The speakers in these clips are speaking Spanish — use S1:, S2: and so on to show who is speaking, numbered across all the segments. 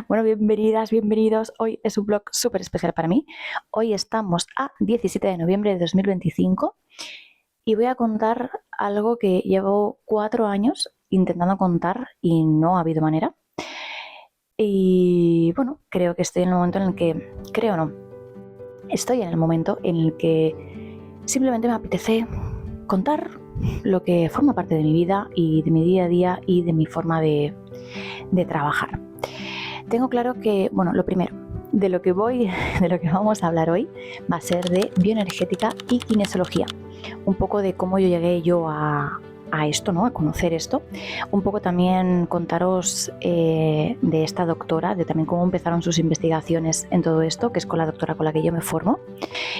S1: Bueno, bienvenidas, bienvenidos. Hoy es un blog súper especial para mí. Hoy estamos a 17 de noviembre de 2025 y voy a contar algo que llevo 4 años intentando contar y no ha habido manera. Y bueno, creo que estoy en el momento en el que, creo no, estoy en el momento en el que simplemente me apetece contar lo que forma parte de mi vida y de mi día a día y de mi forma de trabajar. Tengo claro que, bueno, lo primero, de lo que de lo que vamos a hablar hoy, va a ser de bioenergética y kinesiología. Un poco de cómo yo llegué a esto, ¿no? A conocer esto. Un poco también contaros de esta doctora, de también cómo empezaron sus investigaciones en todo esto, que es con la doctora con la que yo me formo.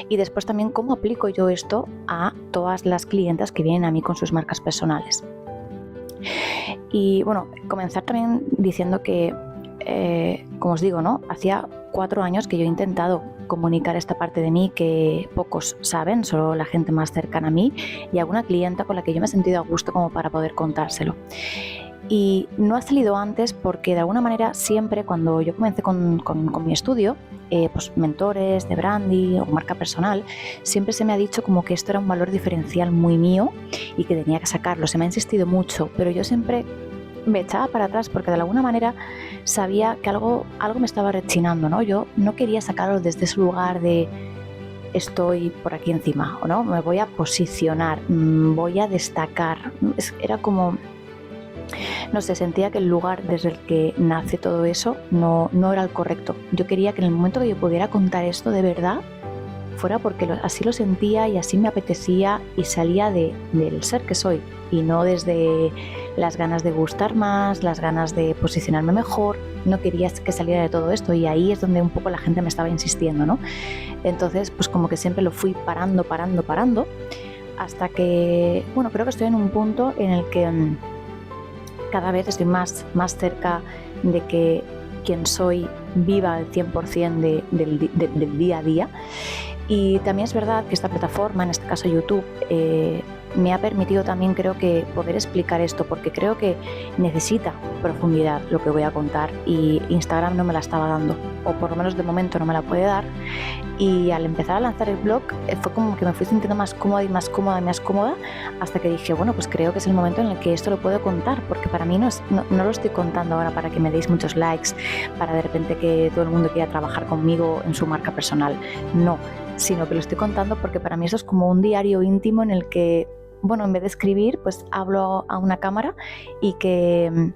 S1: Y después también cómo aplico yo esto a todas las clientas que vienen a mí con sus marcas personales. Y bueno, comenzar también diciendo que como os digo, ¿no? Hacía 4 años que yo he intentado comunicar esta parte de mí que pocos saben, solo la gente más cercana a mí y alguna clienta con la que yo me he sentido a gusto como para poder contárselo. Y no ha salido antes porque de alguna manera siempre cuando yo comencé con mi estudio, pues mentores de branding o marca personal, siempre se me ha dicho como que esto era un valor diferencial muy mío y que tenía que sacarlo. Se me ha insistido mucho, pero yo siempre me echaba para atrás porque de alguna manera sabía que algo me estaba rechinando, ¿no? Yo no quería sacarlo desde ese lugar de estoy por aquí encima, ¿o no? Me voy a posicionar, voy a destacar. Era como, no sé, sentía que el lugar desde el que nace todo eso no era el correcto. Yo quería que en el momento que yo pudiera contar esto de verdad, fuera porque así lo sentía y así me apetecía y salía del ser que soy y no desde las ganas de gustar más, las ganas de posicionarme mejor. No quería que saliera de todo esto y ahí es donde un poco la gente me estaba insistiendo, ¿no? Entonces, pues como que siempre lo fui parando, hasta que, bueno, creo que estoy en un punto en el que cada vez estoy más cerca de que quien soy viva al 100% del día a día. Y también es verdad que esta plataforma, en este caso YouTube, me ha permitido también creo que poder explicar esto porque creo que necesita profundidad lo que voy a contar y Instagram no me la estaba dando, o por lo menos de momento no me la puede dar. Y al empezar a lanzar el blog fue como que me fui sintiendo más cómoda y más cómoda y más cómoda hasta que dije, bueno, pues creo que es el momento en el que esto lo puedo contar, porque para mí no lo estoy contando ahora para que me deis muchos likes, para de repente que todo el mundo quiera trabajar conmigo en su marca personal, no, sino que lo estoy contando porque para mí eso es como un diario íntimo en el que, bueno, en vez de escribir, pues hablo a una cámara y que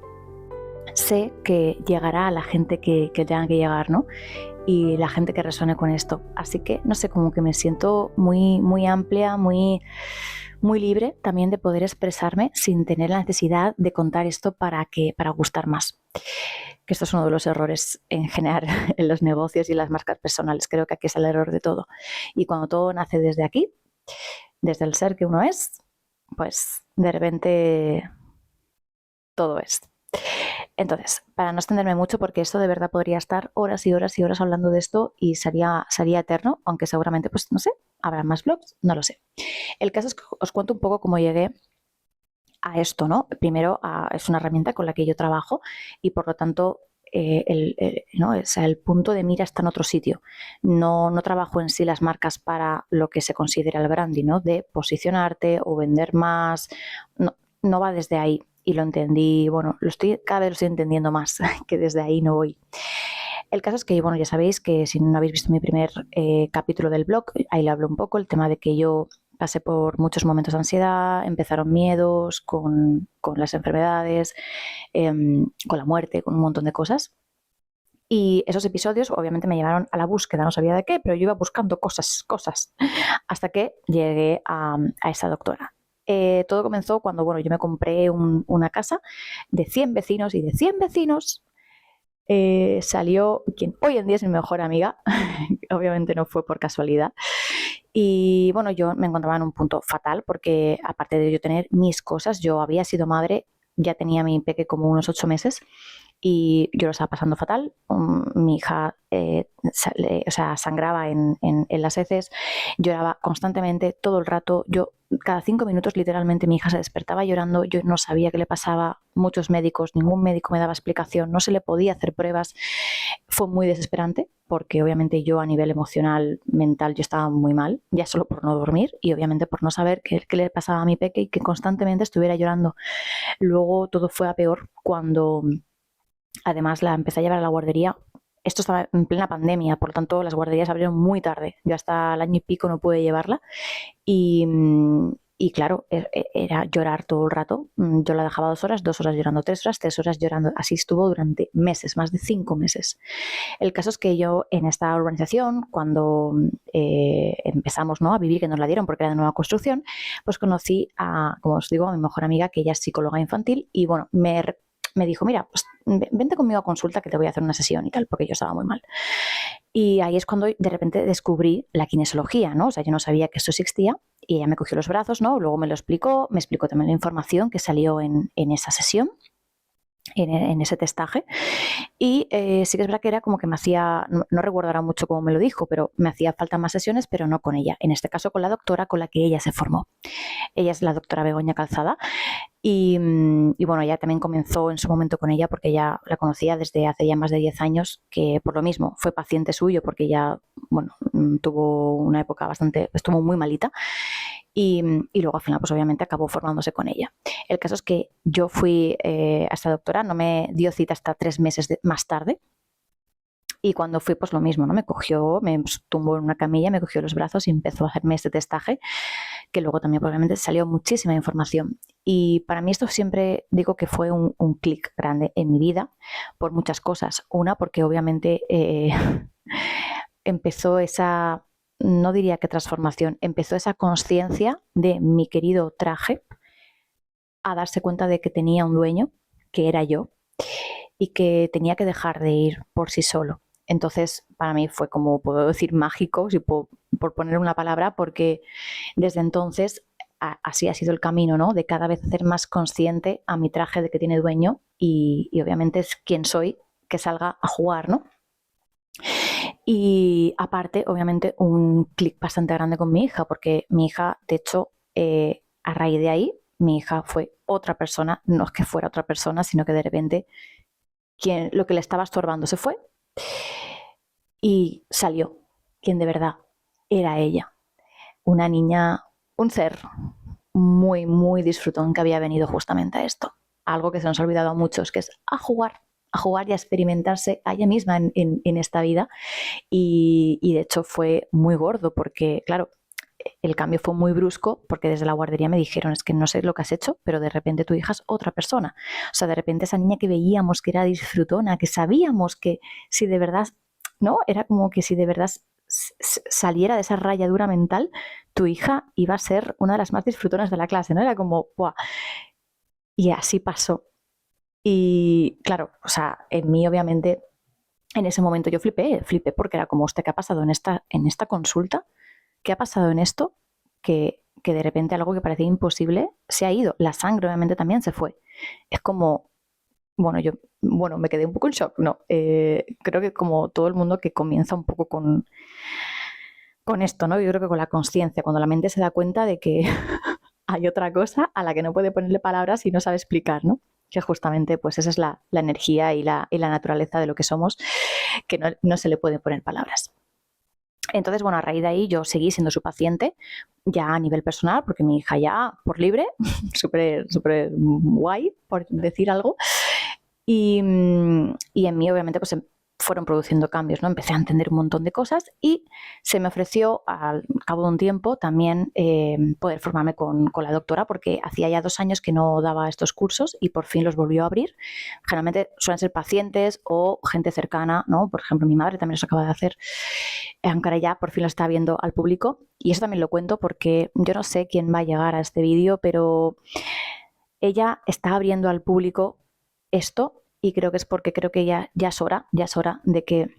S1: sé que llegará a la gente que tenga que llegar, ¿no? Y la gente que resuene con esto. Así que, no sé, como que me siento muy amplia, muy libre también de poder expresarme sin tener la necesidad de contar esto para gustar más. Que esto es uno de los errores en general en los negocios y las marcas personales. Creo que aquí es el error de todo. Y cuando todo nace desde aquí, desde el ser que uno es, pues de repente todo es. Entonces, para no extenderme mucho, porque esto de verdad podría estar horas y horas y horas hablando de esto y sería eterno, aunque seguramente, pues no sé, habrá más blogs, no lo sé. El caso es que os cuento un poco cómo llegué a esto, ¿no? Primero, es una herramienta con la que yo trabajo y por lo tanto ¿no? O sea, el punto de mira está en otro sitio. No trabajo en sí las marcas para lo que se considera el branding, ¿no? De posicionarte o vender más. No va desde ahí. Y lo entendí, bueno, cada vez lo estoy entendiendo más, que desde ahí no voy. El caso es que, bueno, ya sabéis que si no habéis visto mi primer capítulo del blog, ahí le hablo un poco, el tema de que yo pasé por muchos momentos de ansiedad, empezaron miedos con las enfermedades, con la muerte, con un montón de cosas. Y esos episodios obviamente me llevaron a la búsqueda, no sabía de qué, pero yo iba buscando cosas, hasta que llegué a esa doctora. Todo comenzó cuando, bueno, yo me compré una casa de 100 vecinos y de 100 vecinos salió quien hoy en día es mi mejor amiga, obviamente no fue por casualidad. Y bueno, yo me encontraba en un punto fatal porque aparte de yo tener mis cosas, yo había sido madre, ya tenía mi peque como unos 8 meses y yo lo estaba pasando fatal. Mi hija sangraba en las heces, lloraba constantemente todo el rato. Yo cada 5 minutos literalmente mi hija se despertaba llorando, yo no sabía qué le pasaba, muchos médicos, ningún médico me daba explicación, no se le podía hacer pruebas, fue muy desesperante porque obviamente yo a nivel emocional, mental, yo estaba muy mal, ya solo por no dormir y obviamente por no saber qué le pasaba a mi peque y que constantemente estuviera llorando. Luego todo fue a peor cuando además la empecé a llevar a la guardería. Esto estaba en plena pandemia, por lo tanto las guarderías abrieron muy tarde. Yo hasta el año y pico no pude llevarla y, y claro, era llorar todo el rato. Yo la dejaba 2 horas, 2 horas llorando, 3 horas, 3 horas llorando. Así estuvo durante meses, más de 5 meses. El caso es que yo en esta urbanización, cuando empezamos, ¿no?, a vivir, que nos la dieron porque era de nueva construcción, pues conocí a, como os digo, a mi mejor amiga, que ella es psicóloga infantil, y bueno, me dijo, mira, pues vente conmigo a consulta que te voy a hacer una sesión y tal, porque yo estaba muy mal. Y ahí es cuando de repente descubrí la kinesiología, ¿no? O sea, yo no sabía que esto existía y ella me cogió los brazos, ¿no? Luego me lo explicó, me explicó también la información que salió en esa sesión, en ese testaje. Y sí que es verdad que era como que me hacía, no recuerdo ahora mucho cómo me lo dijo, pero me hacía falta más sesiones, pero no con ella. En este caso con la doctora con la que ella se formó. Ella es la doctora Begoña Calzada. Y bueno, ella también comenzó en su momento con ella porque ya la conocía desde hace ya más de 10 años, que por lo mismo fue paciente suyo porque ella, bueno, tuvo una época bastante, estuvo muy malita y luego al final pues obviamente acabó formándose con ella. El caso es que yo fui a esta doctora, no me dio cita hasta 3 meses más tarde. Y cuando fui, pues lo mismo, ¿no? Me cogió, me tumbó en una camilla, me cogió los brazos y empezó a hacerme este testaje, que luego también probablemente salió muchísima información. Y para mí esto siempre digo que fue un clic grande en mi vida por muchas cosas. Una, porque obviamente empezó esa, no diría que transformación, empezó esa conciencia de mi querido traje a darse cuenta de que tenía un dueño, que era yo, y que tenía que dejar de ir por sí solo. Entonces, para mí fue como, puedo decir, mágico, si puedo, por poner una palabra, porque desde entonces así ha sido el camino, ¿no? De cada vez hacer más consciente a mi traje de que tiene dueño y obviamente es quien soy, que salga a jugar, ¿no? Y aparte, obviamente, un clic bastante grande con mi hija, porque mi hija, de hecho, a raíz de ahí, mi hija fue otra persona, no es que fuera otra persona, sino que de repente lo que le estaba estorbando se fue y salió quien de verdad era ella. Una niña, un ser muy, muy disfrutón que había venido justamente a esto. Algo que se nos ha olvidado a muchos, que es a jugar y a experimentarse a ella misma en esta vida. Y de hecho fue muy gordo porque, claro, el cambio fue muy brusco porque desde la guardería me dijeron, es que no sé lo que has hecho, pero de repente tu hija es otra persona. O sea, de repente esa niña que veíamos que era disfrutona, que sabíamos que si de verdad, ¿no? Era como que si de verdad saliera de esa rayadura mental, tu hija iba a ser una de las más disfrutonas de la clase, ¿no? Era como, ¡buah! Y así pasó. Y claro, o sea, en mí obviamente en ese momento yo flipé porque era como, ¿usted qué ha pasado en esta consulta? ¿Qué ha pasado en esto? Que de repente algo que parecía imposible se ha ido. La sangre obviamente también se fue. Es como, bueno, me quedé un poco en shock. No, creo que como todo el mundo que comienza un poco con esto, ¿no? Yo creo que con la conciencia, cuando la mente se da cuenta de que hay otra cosa a la que no puede ponerle palabras y no sabe explicar, ¿no? Que justamente pues esa es la energía y la naturaleza de lo que somos, que no se le pueden poner palabras. Entonces, bueno, a raíz de ahí yo seguí siendo su paciente ya a nivel personal, porque mi hija ya por libre, súper súper guay, por decir algo. Y en mí, obviamente, pues fueron produciendo cambios, ¿no? Empecé a entender un montón de cosas y se me ofreció al cabo de un tiempo también poder formarme con la doctora, porque hacía ya 2 años que no daba estos cursos y por fin los volvió a abrir. Generalmente suelen ser pacientes o gente cercana, ¿no? Por ejemplo, mi madre también los acaba de hacer, aunque ahora ya por fin lo está viendo al público. Y eso también lo cuento porque yo no sé quién va a llegar a este vídeo, pero ella está abriendo al público esto y creo que es porque creo que ya es hora de que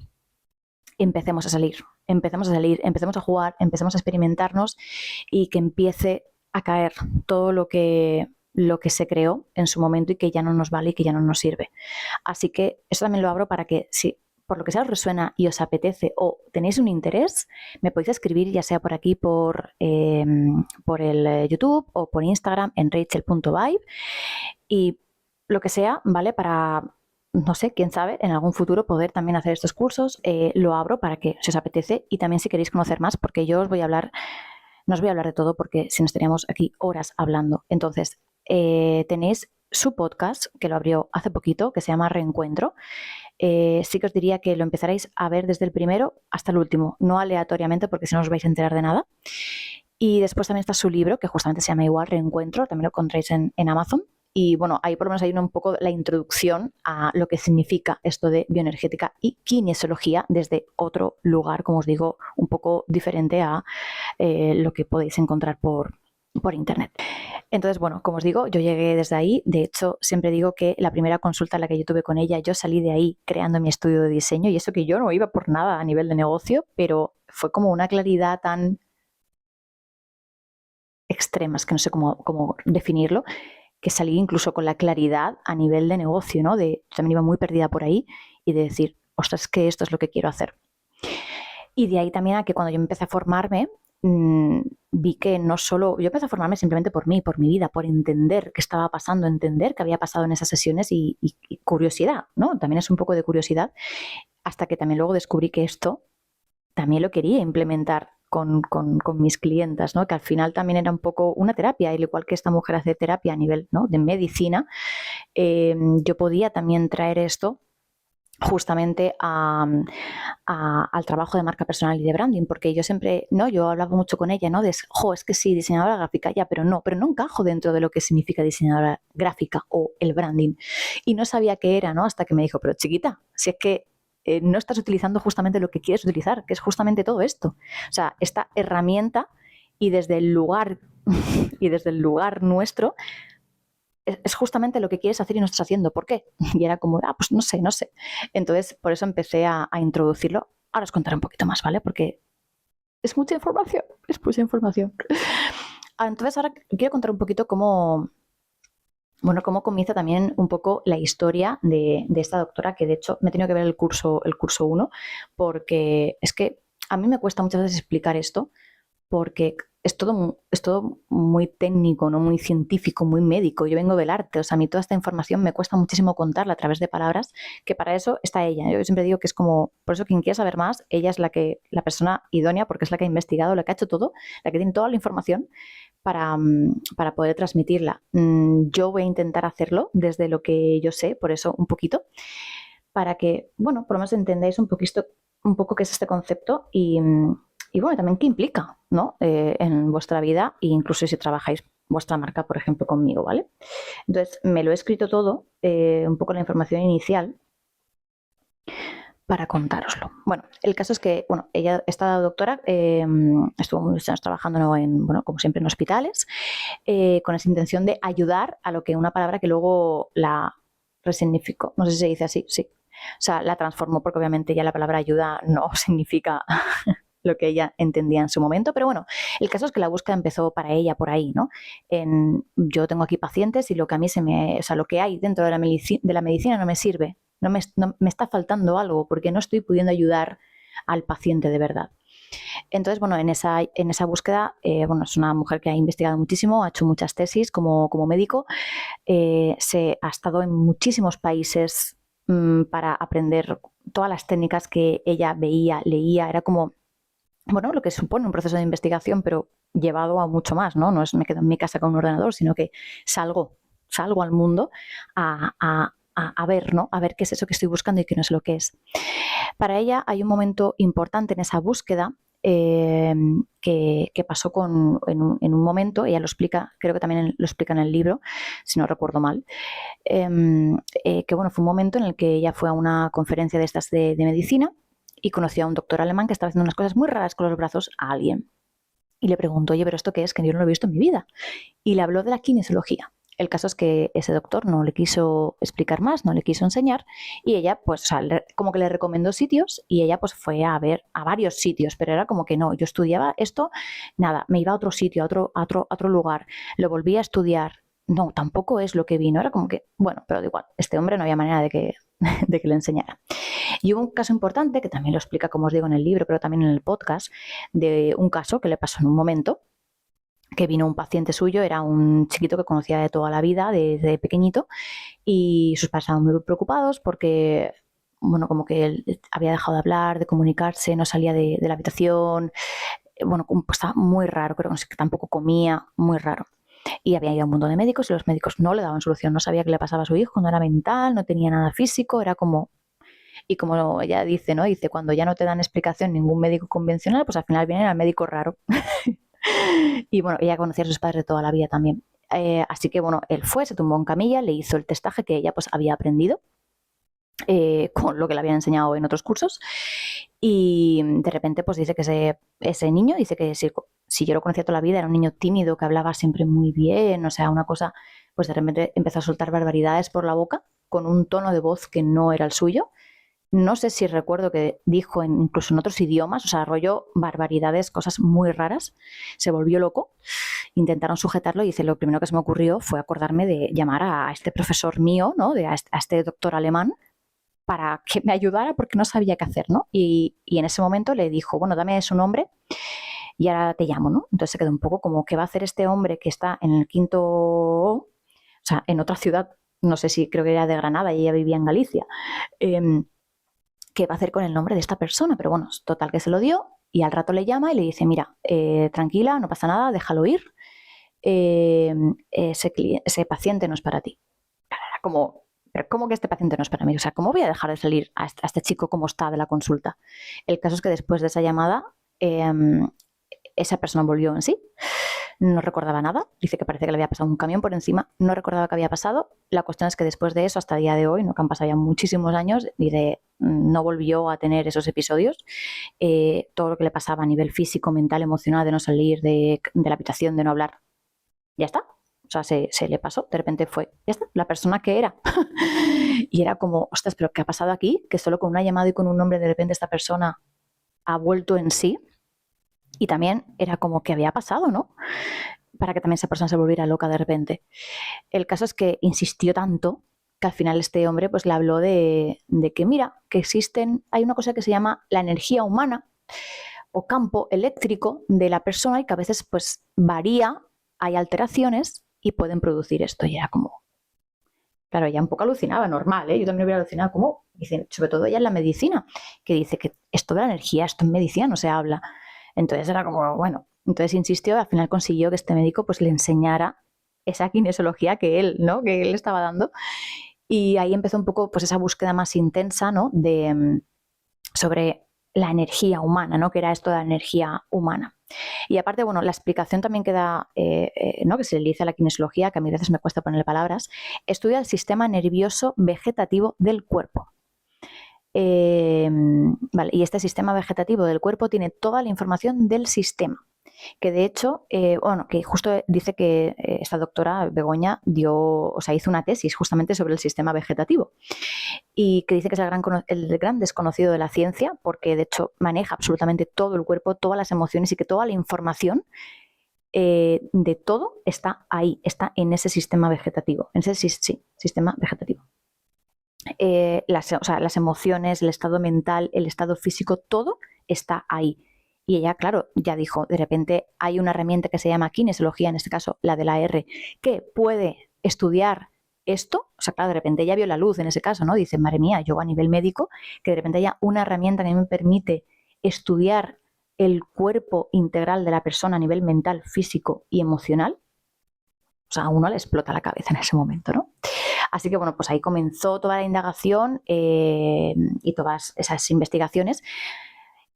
S1: empecemos a salir, empecemos a jugar, empecemos a experimentarnos y que empiece a caer todo lo que se creó en su momento y que ya no nos vale y que ya no nos sirve. Así que eso también lo abro para que si por lo que sea os resuena y os apetece o tenéis un interés, me podéis escribir ya sea por aquí, por el YouTube o por Instagram en rachel.vibe y lo que sea, ¿vale? Para, no sé, quién sabe, en algún futuro poder también hacer estos cursos. Lo abro para que si os apetece y también si queréis conocer más, porque yo os voy a hablar, no os voy a hablar de todo porque si nos teníamos aquí horas hablando. Entonces, tenéis su podcast, que lo abrió hace poquito, que se llama Reencuentro. Sí que os diría que lo empezaréis a ver desde el primero hasta el último, no aleatoriamente porque si no os vais a enterar de nada. Y después también está su libro, que justamente se llama igual, Reencuentro, también lo encontráis en Amazon. Y bueno, ahí por lo menos hay un poco la introducción a lo que significa esto de bioenergética y kinesiología desde otro lugar, como os digo, un poco diferente a lo que podéis encontrar por internet. Entonces, bueno, como os digo, yo llegué desde ahí. De hecho, siempre digo que la primera consulta la que yo tuve con ella, yo salí de ahí creando mi estudio de diseño y eso que yo no iba por nada a nivel de negocio, pero fue como una claridad tan extrema, es que no sé cómo definirlo, que salí incluso con la claridad a nivel de negocio, ¿no? También iba muy perdida por ahí y de decir, ostras, que esto es lo que quiero hacer. Y de ahí también a que cuando yo empecé a formarme, vi que no solo, yo empecé a formarme simplemente por mí, por mi vida, por entender qué estaba pasando, entender qué había pasado en esas sesiones y curiosidad, ¿no? También es un poco de curiosidad, hasta que también luego descubrí que esto también lo quería implementar con mis clientas, ¿no? Que al final también era un poco una terapia, al igual que esta mujer hace terapia a nivel, ¿no?, de medicina, yo podía también traer esto justamente al trabajo de marca personal y de branding, porque yo siempre, ¿no? Yo hablaba mucho con ella, ¿no? De, es que sí, diseñadora gráfica, ya, pero no encajo dentro de lo que significa diseñadora gráfica o el branding. Y no sabía qué era, ¿no? Hasta que me dijo, pero chiquita, si es que no estás utilizando justamente lo que quieres utilizar, que es justamente todo esto. O sea, esta herramienta y desde el lugar nuestro, es justamente lo que quieres hacer y no estás haciendo. ¿Por qué? Y era como, pues no sé. Entonces, por eso empecé a introducirlo. Ahora os contaré un poquito más, ¿vale? Porque es mucha información. Entonces, ahora quiero contar un poquito cómo comienza también un poco la historia de esta doctora, que de hecho me he tenido que ver el curso 1, porque es que a mí me cuesta muchas veces explicar esto, porque es todo muy técnico, ¿no? Muy científico, muy médico. Yo vengo del arte, o sea, a mí toda esta información me cuesta muchísimo contarla a través de palabras, que para eso está ella. Yo siempre digo que es como, por eso quien quiera saber más, ella es la persona idónea, porque es la que ha investigado, la que ha hecho todo, la que tiene toda la información para poder transmitirla. Yo voy a intentar hacerlo desde lo que yo sé, por eso un poquito, para que, por lo menos entendáis un poco qué es este concepto y bueno, también qué implica, ¿no? En vuestra vida e incluso si trabajáis vuestra marca, por ejemplo, conmigo, ¿vale? Entonces, me lo he escrito todo, un poco la información inicial, para contároslo. Bueno, el caso es que, ella, esta doctora, estuvo muchos años trabajando como siempre, en hospitales, con esa intención de ayudar a lo que una palabra que luego la resignificó, no sé si se dice así, sí. O sea, la transformó porque obviamente ya la palabra ayuda no significa lo que ella entendía en su momento, pero bueno, el caso es que la búsqueda empezó para ella por ahí, ¿no? Yo tengo aquí pacientes y lo que a mí lo que hay dentro de la medicina no me sirve, no me está faltando algo porque no estoy pudiendo ayudar al paciente de verdad. Entonces, en esa búsqueda, es una mujer que ha investigado muchísimo, ha hecho muchas tesis como médico, ha estado en muchísimos países para aprender todas las técnicas que ella veía, leía, era como lo que supone un proceso de investigación, pero llevado a mucho más, ¿no? No es me quedo en mi casa con un ordenador, sino que salgo al mundo a ver, ¿no? A ver qué es eso que estoy buscando y qué no es lo que es. Para ella hay un momento importante en esa búsqueda que pasó en un momento, ella lo explica, creo que también lo explica en el libro, si no recuerdo mal, que fue un momento en el que ella fue a una conferencia de estas de medicina y conoció a un doctor alemán que estaba haciendo unas cosas muy raras con los brazos a alguien. Y le preguntó, oye, ¿pero esto qué es? Que yo no lo he visto en mi vida. Y le habló de la kinesiología. El caso es que ese doctor no le quiso explicar más, no le quiso enseñar y ella, como que le recomendó sitios y ella fue a ver a varios sitios, pero era como que no, yo estudiaba esto, nada, me iba a otro sitio, a otro lugar, lo volví a estudiar. No, tampoco es lo que vino, era como que, pero da igual, este hombre no había manera de que de que le enseñara. Y hubo un caso importante, que también lo explica, como os digo, en el libro, pero también en el podcast, de un caso que le pasó en un momento, que vino un paciente suyo, era un chiquito que conocía de toda la vida, desde pequeñito, y sus padres estaban muy preocupados porque, bueno, como que él había dejado de hablar, de comunicarse, no salía de la habitación, bueno, pues estaba muy raro, creo que tampoco comía, muy raro. Y había ido a un montón de médicos y los médicos no le daban solución, no sabía qué le pasaba a su hijo, no era mental, no tenía nada físico, era como... Y como ella dice, ¿no? Dice, cuando ya no te dan explicación ningún médico convencional, pues al final viene el médico raro. Y bueno, ella conocía a sus padres de toda la vida también. Así que bueno, él fue, se tumbó en camilla, le hizo el testaje que ella pues había aprendido con lo que le habían enseñado en otros cursos, y de repente pues dice que ese niño, dice que si yo lo conocía toda la vida, era un niño tímido que hablaba siempre muy bien, o sea, una cosa, pues de repente empezó a soltar barbaridades por la boca con un tono de voz que no era el suyo. No sé si recuerdo que dijo incluso en otros idiomas, o sea, rollo barbaridades, cosas muy raras. Se volvió loco, intentaron sujetarlo y dice, lo primero que se me ocurrió fue acordarme de llamar a este profesor mío, ¿no? A este doctor alemán, para que me ayudara porque no sabía qué hacer, ¿no? Y en ese momento le dijo, bueno, dame su nombre y ahora te llamo, ¿no? Entonces se quedó un poco como, ¿qué va a hacer este hombre que está en el quinto, o sea, en otra ciudad? No sé si creo que era de Granada y ella vivía en Galicia. ¿Qué va a hacer con el nombre de esta persona? Pero bueno, total que se lo dio y al rato le llama y le dice, mira, tranquila, no pasa nada, déjalo ir, ese paciente no es para ti. Era como, pero ¿cómo que este paciente no es para mí? O sea, ¿cómo voy a dejar de salir a este chico como está de la consulta? El caso es que después de esa llamada, esa persona volvió en sí, no recordaba nada, dice que parece que le había pasado un camión por encima, no recordaba qué había pasado. La cuestión es que después de eso, hasta el día de hoy, no que han pasado ya muchísimos años, dice, no volvió a tener esos episodios. Todo lo que le pasaba a nivel físico, mental, emocional, de no salir de la habitación, de no hablar, ya está. O sea, se le pasó, de repente fue, ya está, la persona que era. Y era como, ostras, ¿pero qué ha pasado aquí? Que solo con una llamada y con un nombre de repente esta persona ha vuelto en sí. Y también era como, ¿qué había pasado, no? Para que también esa persona se volviera loca de repente. El caso es que insistió tanto que al final este hombre pues le habló de que mira, que hay una cosa que se llama la energía humana o campo eléctrico de la persona y que a veces pues varía, hay alteraciones y pueden producir esto. Y era como, claro, ella un poco alucinaba, normal, ¿eh? Yo también hubiera alucinado, como, dice, sobre todo ella en la medicina, que dice que esto de la energía, esto en medicina no se habla. Entonces era como, bueno, entonces insistió, al final consiguió que este médico pues le enseñara esa kinesiología que él, ¿no? Que él estaba dando. Y ahí empezó un poco pues esa búsqueda más intensa, ¿no? Sobre la energía humana, ¿no? Que era esto de la energía humana. Y aparte, bueno, la explicación también que da, ¿no? Que se le dice a la kinesiología, que a mí a veces me cuesta ponerle palabras, estudia el sistema nervioso vegetativo del cuerpo. Vale, y este sistema vegetativo del cuerpo tiene toda la información del sistema, que de hecho, bueno, que justo dice que esta doctora Begoña hizo una tesis justamente sobre el sistema vegetativo y que dice que es el gran desconocido de la ciencia, porque de hecho maneja absolutamente todo el cuerpo, todas las emociones y que toda la información de todo está ahí, está en ese sistema vegetativo, en ese sistema vegetativo. Las emociones, el estado mental, el estado físico, todo está ahí. Y ella, claro, ya dijo, de repente hay una herramienta que se llama kinesiología, en este caso la de la R, que puede estudiar esto. O sea, claro, de repente ella vio la luz en ese caso, ¿no? Dice, madre mía, yo a nivel médico, que de repente haya una herramienta que me permite estudiar el cuerpo integral de la persona a nivel mental, físico y emocional. O sea, a uno le explota la cabeza en ese momento, ¿no? Así que, bueno, pues ahí comenzó toda la indagación y todas esas investigaciones,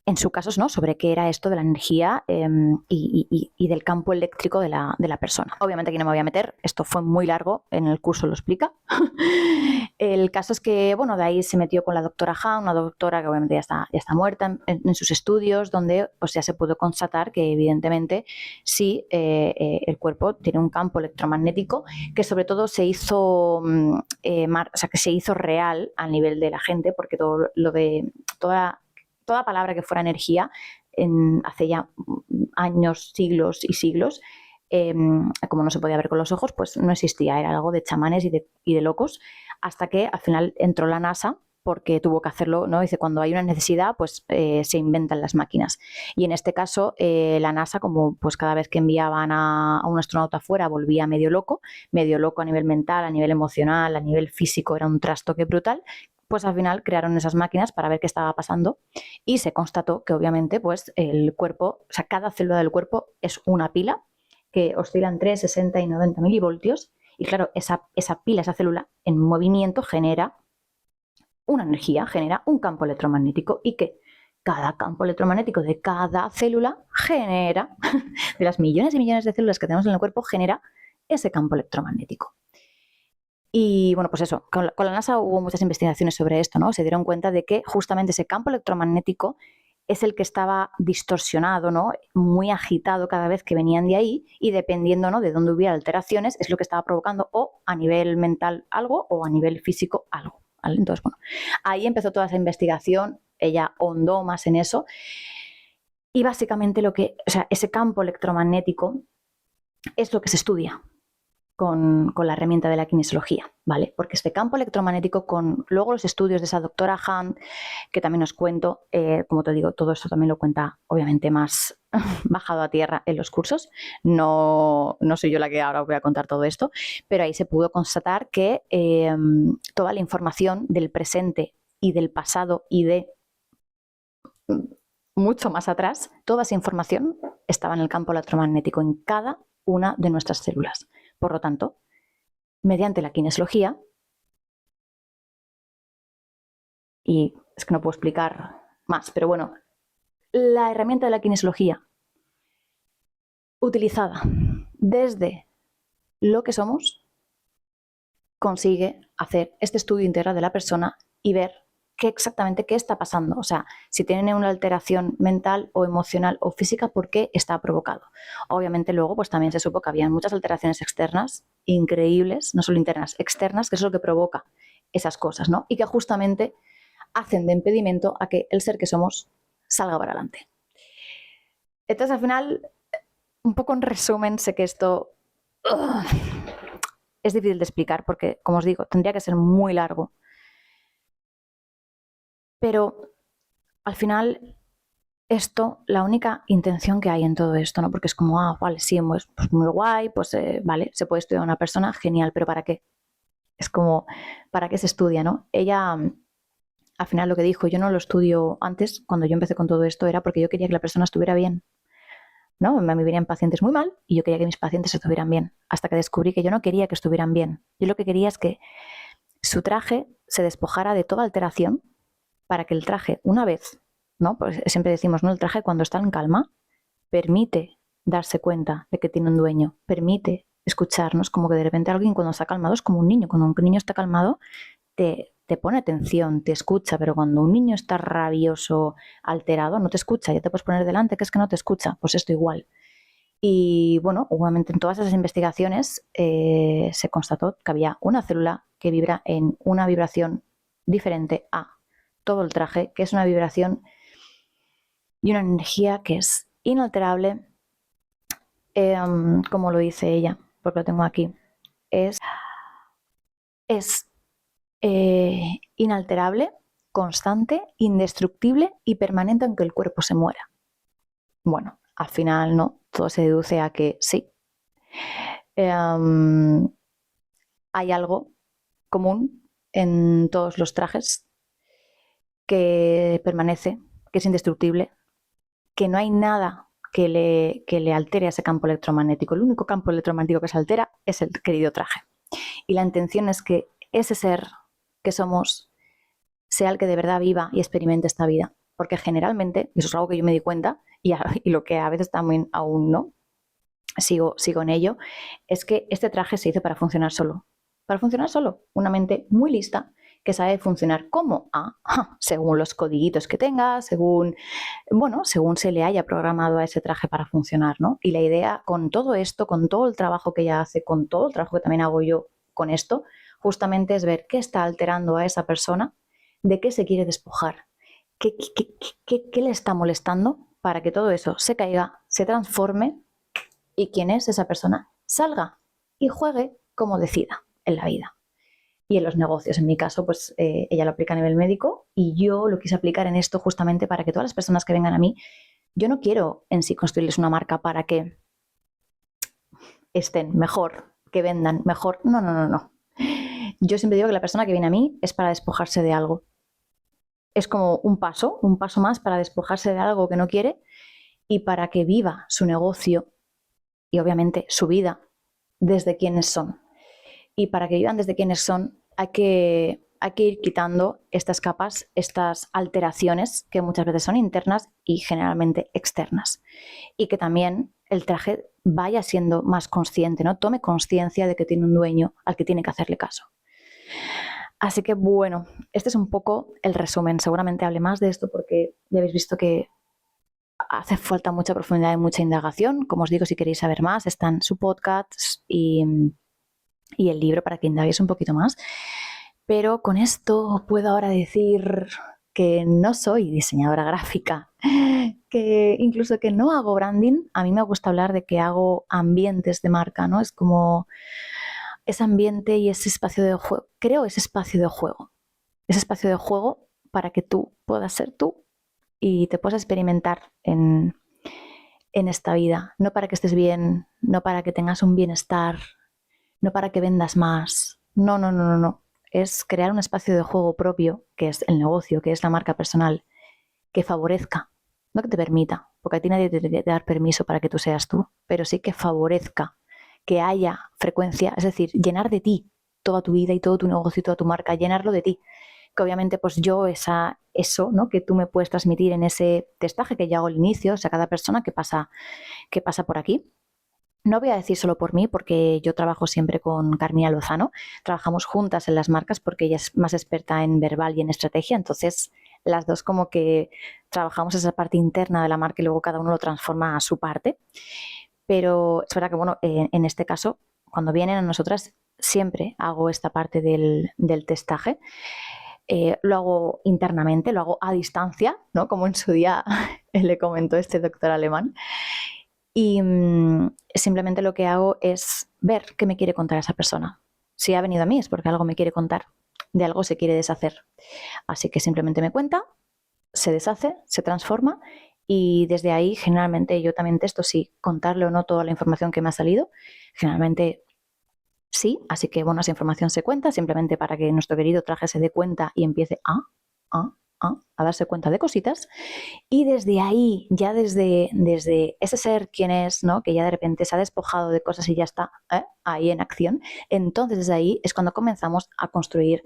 S1: en su caso, ¿no? Sobre qué era esto de la energía y del campo eléctrico de la persona. Obviamente aquí no me voy a meter, esto fue muy largo, en el curso lo explica. El caso es que, bueno, de ahí se metió con la doctora Han, una doctora que obviamente ya está muerta en sus estudios, donde pues ya se pudo constatar que evidentemente sí, el cuerpo tiene un campo electromagnético que sobre todo se hizo, que se hizo real a nivel de la gente, porque todo lo de toda palabra que fuera energía, hace ya años, siglos y siglos, como no se podía ver con los ojos, pues no existía, era algo de chamanes y de locos, hasta que al final entró la NASA, porque tuvo que hacerlo, ¿no? Dice, cuando hay una necesidad, pues se inventan las máquinas. Y en este caso, la NASA, como pues cada vez que enviaban a un astronauta fuera, volvía medio loco a nivel mental, a nivel emocional, a nivel físico, era un trastoque brutal, pues al final crearon esas máquinas para ver qué estaba pasando y se constató que obviamente pues el cuerpo, o sea, cada célula del cuerpo es una pila que oscila entre 60 y 90 milivoltios y claro, esa pila, esa célula en movimiento genera una energía, genera un campo electromagnético y que cada campo electromagnético de cada célula genera, de las millones y millones de células que tenemos en el cuerpo, genera ese campo electromagnético. Y bueno, pues eso, con la NASA hubo muchas investigaciones sobre esto, ¿no? Se dieron cuenta de que justamente ese campo electromagnético es el que estaba distorsionado, ¿no? Muy agitado cada vez que venían de ahí y dependiendo, ¿no?, de dónde hubiera alteraciones, es lo que estaba provocando o a nivel mental algo o a nivel físico algo, ¿vale? Entonces, bueno, ahí empezó toda esa investigación, ella ahondó más en eso y básicamente ese campo electromagnético es lo que se estudia con la herramienta de la kinesiología, ¿vale? Porque este campo electromagnético, con luego los estudios de esa doctora Hunt, que también os cuento, como te digo, todo esto también lo cuenta obviamente más bajado a tierra en los cursos, no soy yo la que ahora os voy a contar todo esto, pero ahí se pudo constatar que toda la información del presente y del pasado y de mucho más atrás, toda esa información estaba en el campo electromagnético en cada una de nuestras células. Por lo tanto, mediante la kinesiología, y es que no puedo explicar más, pero bueno, la herramienta de la kinesiología utilizada desde lo que somos consigue hacer este estudio integral de la persona y ver exactamente qué está pasando. O sea, si tienen una alteración mental o emocional o física, ¿por qué está provocado? Obviamente luego pues también se supo que había muchas alteraciones externas increíbles, no solo internas, externas, que es lo que provoca esas cosas, ¿no? Y que justamente hacen de impedimento a que el ser que somos salga para adelante. Entonces, al final, un poco en resumen, sé que esto es difícil de explicar porque, como os digo, tendría que ser muy largo. Pero al final, la única intención que hay en todo esto, ¿no? Porque es como, vale, sí, pues muy guay, pues vale, se puede estudiar a una persona, genial, pero ¿para qué? Es como, ¿para qué se estudia, no? Ella, al final lo que dijo, yo no lo estudio antes, cuando yo empecé con todo esto, era porque yo quería que la persona estuviera bien, ¿no? Me venían pacientes muy mal y yo quería que mis pacientes estuvieran bien, hasta que descubrí que yo no quería que estuvieran bien. Yo lo que quería es que su traje se despojara de toda alteración para que el traje, una vez, ¿no? Pues siempre decimos, ¿no? El traje cuando está en calma permite darse cuenta de que tiene un dueño, permite escucharnos, como que de repente alguien cuando está calmado es como un niño, cuando un niño está calmado te pone atención, te escucha, pero cuando un niño está rabioso, alterado, no te escucha, ya te puedes poner delante que es que no te escucha, pues esto igual. Y bueno, obviamente en todas esas investigaciones se constató que había una célula que vibra en una vibración diferente a todo el traje, que es una vibración y una energía que es inalterable, como lo dice ella, porque lo tengo aquí, es inalterable, constante, indestructible y permanente aunque el cuerpo se muera. Bueno, al final no, todo se deduce a que sí. Hay algo común en todos los trajes que permanece, que es indestructible, que no hay nada que le altere a ese campo electromagnético. El único campo electromagnético que se altera es el querido traje. Y la intención es que ese ser que somos sea el que de verdad viva y experimente esta vida. Porque generalmente, eso es algo que yo me di cuenta, y lo que a veces también aún no, sigo en ello, es que este traje se hizo para funcionar solo. Para funcionar solo. Una mente muy lista que sabe funcionar como según los codiguitos que tenga, según se le haya programado a ese traje para funcionar, ¿no? Y la idea con todo esto, con todo el trabajo que ella hace, con todo el trabajo que también hago yo con esto, justamente es ver qué está alterando a esa persona, de qué se quiere despojar, qué le está molestando para que todo eso se caiga, se transforme y quien es esa persona salga y juegue como decida en la vida. Y en los negocios, en mi caso, pues ella lo aplica a nivel médico y yo lo quise aplicar en esto justamente para que todas las personas que vengan a mí, yo no quiero en sí construirles una marca para que estén mejor, que vendan mejor. No, no, no, no. Yo siempre digo que la persona que viene a mí es para despojarse de algo. Es como un paso más para despojarse de algo que no quiere y para que viva su negocio y obviamente su vida desde quienes son. Y para que vivan desde quienes son hay que ir quitando estas capas, estas alteraciones que muchas veces son internas y generalmente externas. Y que también el traje vaya siendo más consciente, ¿no? Tome conciencia de que tiene un dueño al que tiene que hacerle caso. Así que bueno, este es un poco el resumen. Seguramente hable más de esto porque ya habéis visto que hace falta mucha profundidad y mucha indagación. Como os digo, si queréis saber más, están su podcast y el libro para que indaguéis un poquito más. Pero con esto puedo ahora decir que no soy diseñadora gráfica, que incluso que no hago branding. A mí me gusta hablar de que hago ambientes de marca, ¿no? Es como ese ambiente y ese espacio de juego. Creo ese espacio de juego para que tú puedas ser tú y te puedas experimentar en esta vida. No para que estés bien, no para que tengas un bienestar, no para que vendas más. No, no, no, no, no. Es crear un espacio de juego propio, que es el negocio, que es la marca personal, que favorezca, no que te permita, porque a ti nadie te tiene que dar permiso para que tú seas tú, pero sí que favorezca, que haya frecuencia, es decir, llenar de ti toda tu vida y todo tu negocio y toda tu marca, llenarlo de ti. Que obviamente pues yo eso, ¿no? Que tú me puedes transmitir en ese testaje que yo hago al inicio, o sea, cada persona que pasa por aquí. No voy a decir solo por mí, porque yo trabajo siempre con Carmina Lozano. Trabajamos juntas en las marcas porque ella es más experta en verbal y en estrategia. Entonces, las dos como que trabajamos esa parte interna de la marca y luego cada uno lo transforma a su parte. Pero es verdad que, bueno, en este caso, cuando vienen a nosotras, siempre hago esta parte del testaje. Lo hago internamente, lo hago a distancia, ¿no? Como en su día le comentó este doctor alemán. Y simplemente lo que hago es ver qué me quiere contar esa persona. Si ha venido a mí es porque algo me quiere contar, de algo se quiere deshacer. Así que simplemente me cuenta, se deshace, se transforma y desde ahí generalmente yo también testo si contarle o no toda la información que me ha salido. Generalmente sí, así que bueno, esa información se cuenta simplemente para que nuestro querido traje se dé cuenta y empiece a darse cuenta de cositas. Y desde ahí, ya desde ese ser quien es, ¿no? Que ya de repente se ha despojado de cosas y ya está ahí en acción, entonces desde ahí es cuando comenzamos a construir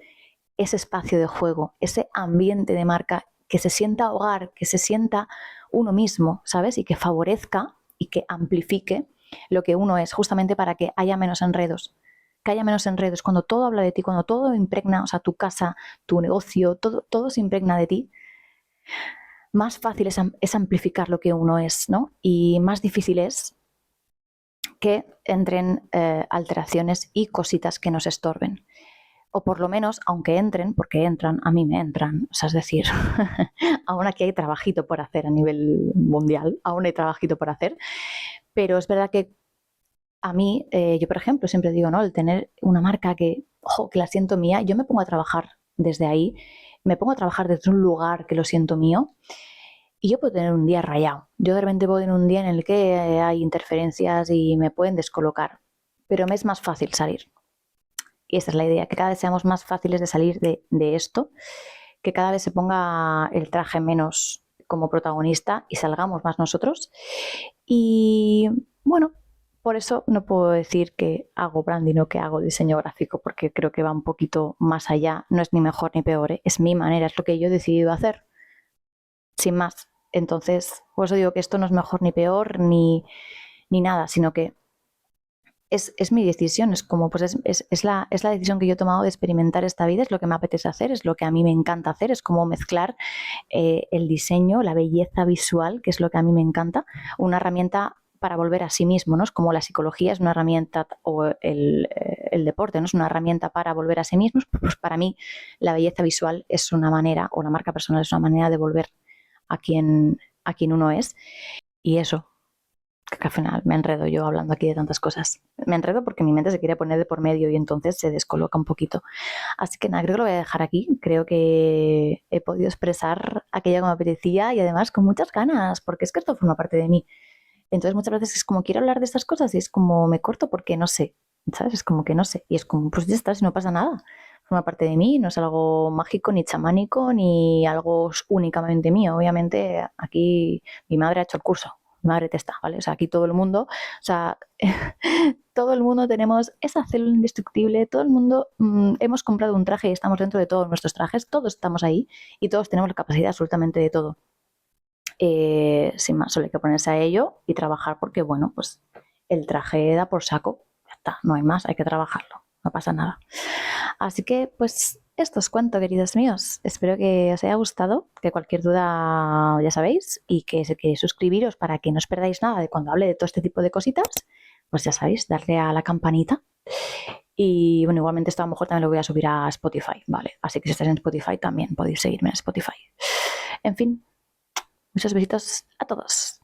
S1: ese espacio de juego, ese ambiente de marca que se sienta hogar, que se sienta uno mismo, ¿sabes? Y que favorezca y que amplifique lo que uno es, justamente para que haya menos enredos. Que haya menos enredos. Cuando todo habla de ti, cuando todo impregna, o sea, tu casa, tu negocio, todo se impregna de ti, más fácil es amplificar lo que uno es, ¿no? Y más difícil es que entren alteraciones y cositas que nos estorben. O por lo menos, aunque entren, porque entran, a mí me entran. O sea, es decir, aún aquí hay trabajito por hacer a nivel mundial, aún hay trabajito por hacer, pero es verdad que a mí, yo por ejemplo, siempre digo, ¿no? El tener una marca que la siento mía, yo me pongo a trabajar desde ahí, me pongo a trabajar desde un lugar que lo siento mío. Y yo puedo tener un día rayado. Yo de repente puedo tener un día en el que hay interferencias y me pueden descolocar. Pero me es más fácil salir. Y esta es la idea, que cada vez seamos más fáciles de salir de esto, que cada vez se ponga el traje menos como protagonista y salgamos más nosotros. Y bueno, por eso no puedo decir que hago branding o que hago diseño gráfico, porque creo que va un poquito más allá. No es ni mejor ni peor, ¿eh? Es mi manera, es lo que yo he decidido hacer. Sin más. Entonces, por eso digo que esto no es mejor ni peor ni nada, sino que es mi decisión, es como pues es la decisión que yo he tomado de experimentar esta vida, es lo que me apetece hacer, es lo que a mí me encanta hacer, es como mezclar el diseño, la belleza visual, que es lo que a mí me encanta, una herramienta para volver a sí mismo, ¿no? Es como la psicología es una herramienta o el deporte, ¿no? Es una herramienta para volver a sí mismos, pues para mí la belleza visual es una manera, o la marca personal es una manera de volver a quien uno es. Y eso, Que al final me enredo yo hablando aquí de tantas cosas. Me enredo porque mi mente se quiere poner de por medio y entonces se descoloca un poquito. Así que nada, creo que lo voy a dejar aquí. Creo que he podido expresar aquello que me apetecía y además con muchas ganas, porque es que esto forma parte de mí. Entonces muchas veces es como quiero hablar de estas cosas y es como me corto porque no sé, ¿sabes? Es como que no sé. Y es como, pues ya está, si no pasa nada. Forma parte de mí, no es algo mágico ni chamánico ni algo únicamente mío. Obviamente aquí mi madre ha hecho el curso, mi madre testa, ¿vale? O sea, aquí todo el mundo, o sea, todo el mundo tenemos esa célula indestructible, todo el mundo hemos comprado un traje y estamos dentro de todos nuestros trajes, todos estamos ahí y todos tenemos la capacidad absolutamente de todo. Sin más, solo hay que ponerse a ello y trabajar porque, bueno, pues el traje da por saco. Ya está, no hay más, hay que trabajarlo, no pasa nada. Así que, pues, esto os cuento, queridos míos. Espero que os haya gustado, que cualquier duda ya sabéis y que se queréis suscribiros para que no os perdáis nada de cuando hable de todo este tipo de cositas, pues ya sabéis, darle a la campanita. Y bueno, igualmente esto a lo mejor también lo voy a subir a Spotify, ¿vale? Así que si estáis en Spotify también podéis seguirme en Spotify. En fin, muchos besitos a todos.